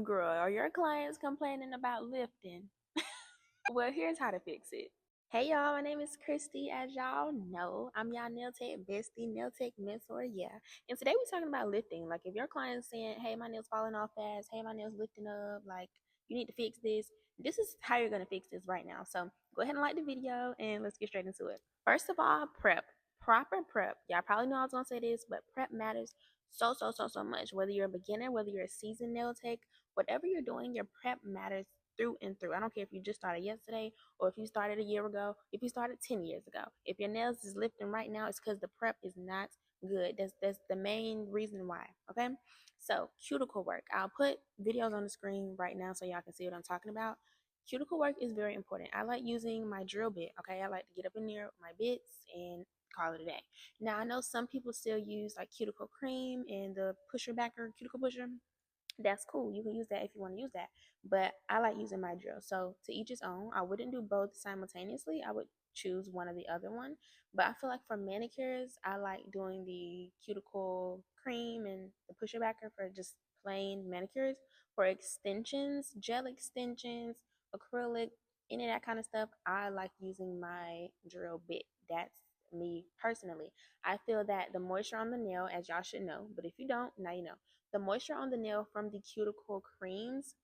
Girl, are your clients complaining about lifting? Well, here's how to fix it. Hey y'all, my name is Christy. As y'all know, I'm y'all nail tech bestie, nail tech mentor. Yeah. And today we're talking about lifting. Like if your client's saying, hey, my nail's falling off fast, hey, my nail's lifting up, like you need to fix this. This is how you're gonna fix this right now. So go ahead and like the video and let's get straight into it. First of all, prep. Proper prep. Y'all probably know I was gonna say this, but prep matters so much. Whether you're a beginner, whether you're a seasoned nail tech, whatever you're doing, your prep matters through and through. I don't care if you just started yesterday or if you started a year ago, if you started 10 years ago. If your nails is lifting right now, it's because the prep is not good. That's the main reason why. Okay. So cuticle work. I'll put videos on the screen right now so y'all can see what I'm talking about. Cuticle work is very important. I like using my drill bit. Okay. I like to get up in there with my bits and call it a day. Now I know some people still use like cuticle cream and the pusher backer, cuticle pusher. That's cool. You can use that if you want to use that. But I like using my drill. So to each his own. I wouldn't do both simultaneously. I would choose one or the other one. But I feel like for manicures, I like doing the cuticle cream and the pusher backer for just plain manicures. For extensions, gel extensions, acrylic, any of that kind of stuff, I like using my drill bit. That's me personally. I feel that the moisture on the nail, as y'all should know, but if you don't, now you know, the moisture on the nail from the cuticle creams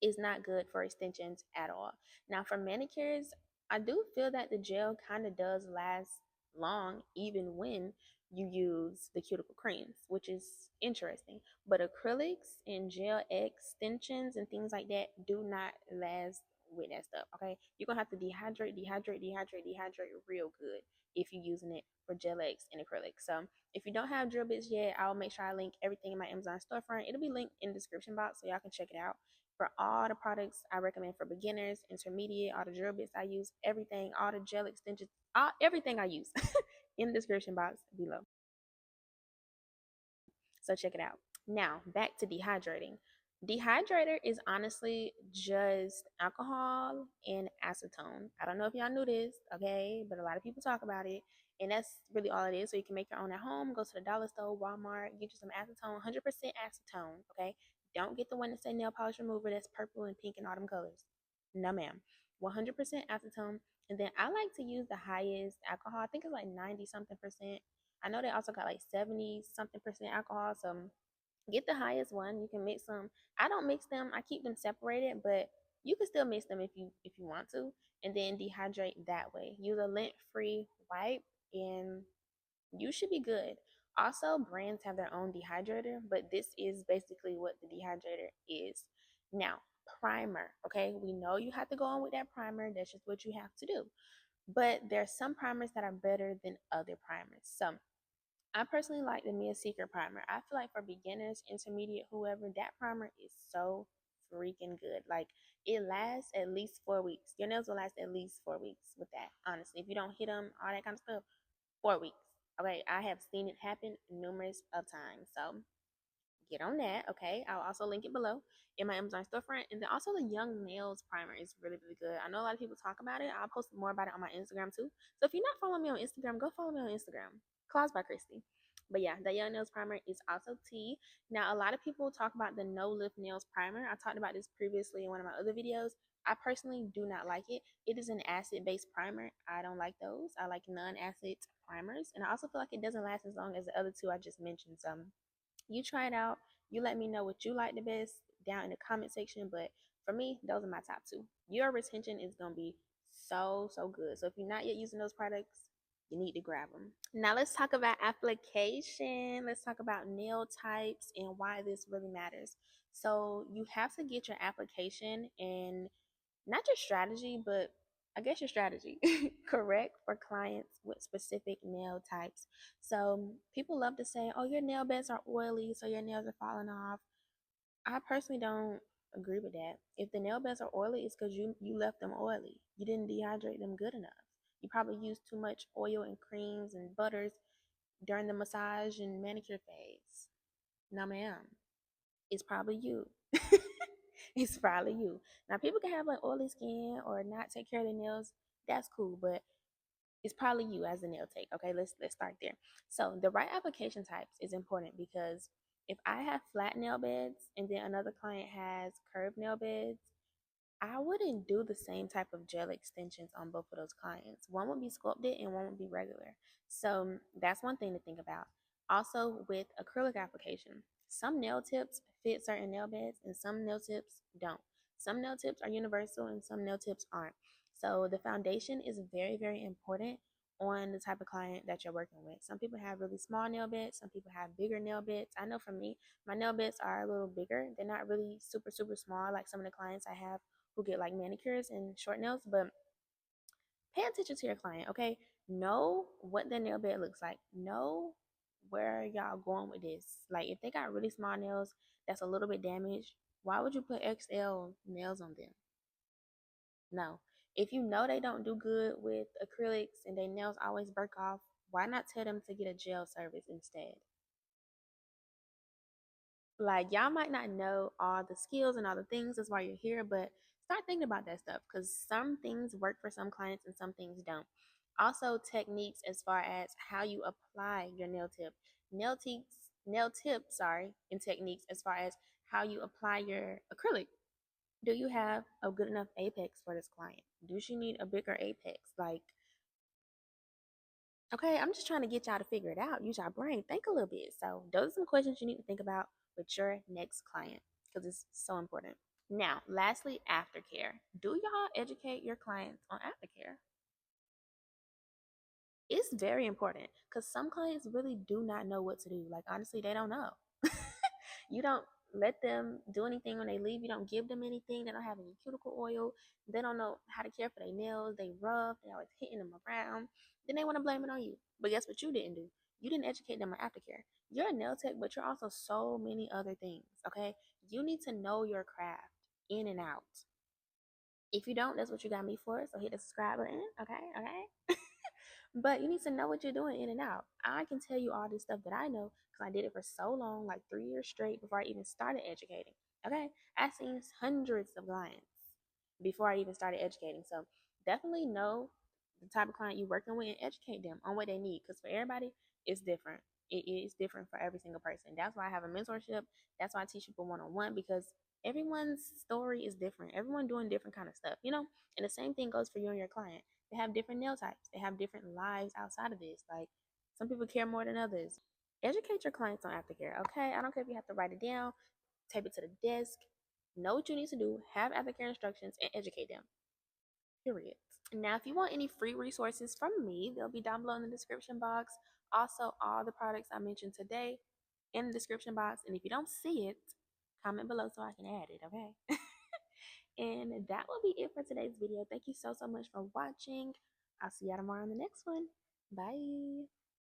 is not good for extensions at all. Now, for manicures, I do feel that the gel kind of does last long even when you use the cuticle creams, which is interesting. But acrylics and gel extensions and things like that do not last with that stuff. Okay, you're gonna have to dehydrate real good if you're using it for gel X and acrylic. So if you don't have drill bits yet, I'll make sure I link everything in my Amazon storefront. It'll be linked in the description box so y'all can check it out. For all the products I recommend for beginners, intermediate, all the drill bits I use, everything, all the gel extensions, everything I use in the description box below. So check it out. Now, back to dehydrating. Dehydrator is honestly just alcohol and acetone. I don't know if y'all knew this, okay, but a lot of people talk about it, and that's really all it is. So you can make your own at home. Go to the dollar store, Walmart, get you some acetone, 100% acetone, okay? Don't get the one that say nail polish remover that's purple and pink and all them colors. No, ma'am. 100% acetone. And then I like to use the highest alcohol. I think it's like 90 something percent. I know they also got like 70 something percent alcohol. So get the highest one. You can mix them. I don't mix them. I keep them separated, but you can still mix them if you want to, and then dehydrate that way. Use a lint-free wipe, and you should be good. Also, brands have their own dehydrator, but this is basically what the dehydrator is. Now, primer. Okay, we know you have to go on with that primer. That's just what you have to do. But there are some primers that are better than other primers. So I personally like the Mia Secret primer. I feel like for beginners, intermediate, whoever, that primer is so freaking good. Like it lasts at least 4 weeks. Your nails will last at least 4 weeks with that. Honestly, if you don't hit them, all that kind of stuff, 4 weeks. Okay, I have seen it happen numerous of times. So get on that. Okay, I'll also link it below in my Amazon storefront. And then also the Young Nails primer is really good. I know a lot of people talk about it. I'll post more about it on my Instagram too. So if you're not following me on Instagram, go follow me on Instagram. Claws by Christy. But yeah, the Young Nails primer is also tea. Now, a lot of people talk about the No Lift Nails primer. I talked about this previously in one of my other videos. I personally do not like it. It is an acid-based primer. I don't like those. I like non-acid primers. And I also feel like it doesn't last as long as the other two I just mentioned. So you try it out. You let me know what you like the best down in the comment section. But for me, those are my top two. Your retention is going to be so good. So if you're not yet using those products, you need to grab them. Now let's talk about application. Let's talk about nail types and why this really matters. So you have to get your application and not your strategy, but I guess your strategy correct for clients with specific nail types. So people love to say, oh, your nail beds are oily, so your nails are falling off. I personally don't agree with that. If the nail beds are oily, it's because you left them oily. You didn't dehydrate them good enough. You probably used too much oil and creams and butters during the massage and manicure phase. No, ma'am. It's probably you. It's probably you. Now, people can have like oily skin or not take care of their nails. That's cool, but it's probably you as a nail tech. Okay, let's start there. So the right application types is important because If I have flat nail beds and then another client has curved nail beds, I wouldn't do the same type of gel extensions on both of those clients. One would be sculpted and one would be regular. So that's one thing to think about. Also, with acrylic application, some nail tips fit certain nail beds and some nail tips don't. Some nail tips are universal and some nail tips aren't. So the foundation is very, very important on the type of client that you're working with. Some people have really small nail beds, some people have bigger nail beds. I know for me, my nail beds are a little bigger. They're not really super, super small like some of the clients I have who get like manicures and short nails, but pay attention to your client, okay? Know what their nail bed looks like. Know where y'all going with this. Like if they got really small nails that's a little bit damaged, why would you put XL nails on them? No. If you know they don't do good with acrylics and their nails always break off, why not tell them to get a gel service instead? Like y'all might not know all the skills and all the things, that's why you're here, but start thinking about that stuff because some things work for some clients and some things don't. Also, techniques as far as how you apply your nail tips, sorry, and techniques as far as how you apply your acrylic. Do you have a good enough apex for this client? Do she need a bigger apex? Like, okay, I'm just trying to get y'all to figure it out. Use your brain, think a little bit. So those are some questions you need to think about with your next client because it's so important. Now, lastly, aftercare. Do y'all educate your clients on aftercare? It's very important because some clients really do not know what to do. Like, honestly, they don't know. You don't let them do anything when they leave. You don't give them anything. They don't have any cuticle oil. They don't know how to care for their nails. They rough. They always hitting them around. Then they want to blame it on you. But guess what you didn't do? You didn't educate them on aftercare. You're a nail tech, but you're also so many other things. Okay, you need to know your craft in and out. If you don't, that's what you got me for. So hit the subscribe button. Okay, okay. But you need to know what you're doing in and out. I can tell you all this stuff that I know because I did it for so long, like 3 years straight before I even started educating. Okay, I've seen hundreds of clients before I even started educating. So definitely know the type of client you're working with and educate them on what they need because for everybody, it's different. It is different for every single person. That's why I have a mentorship. That's why I teach people one-on-one because everyone's story is different. Everyone doing different kind of stuff, you know? And the same thing goes for you and your client. They have different nail types. They have different lives outside of this. Like some people care more than others. Educate your clients on aftercare, okay? I don't care if you have to write it down, tape it to the desk. Know what you need to do, have aftercare instructions, and educate them. Period. Now, if you want any free resources from me, they'll be down below in the description box. Also, all the products I mentioned today in the description box. And if you don't see it, comment below so I can add it, okay? And that will be it for today's video. Thank you so, so much for watching. I'll see y'all tomorrow on the next one. Bye.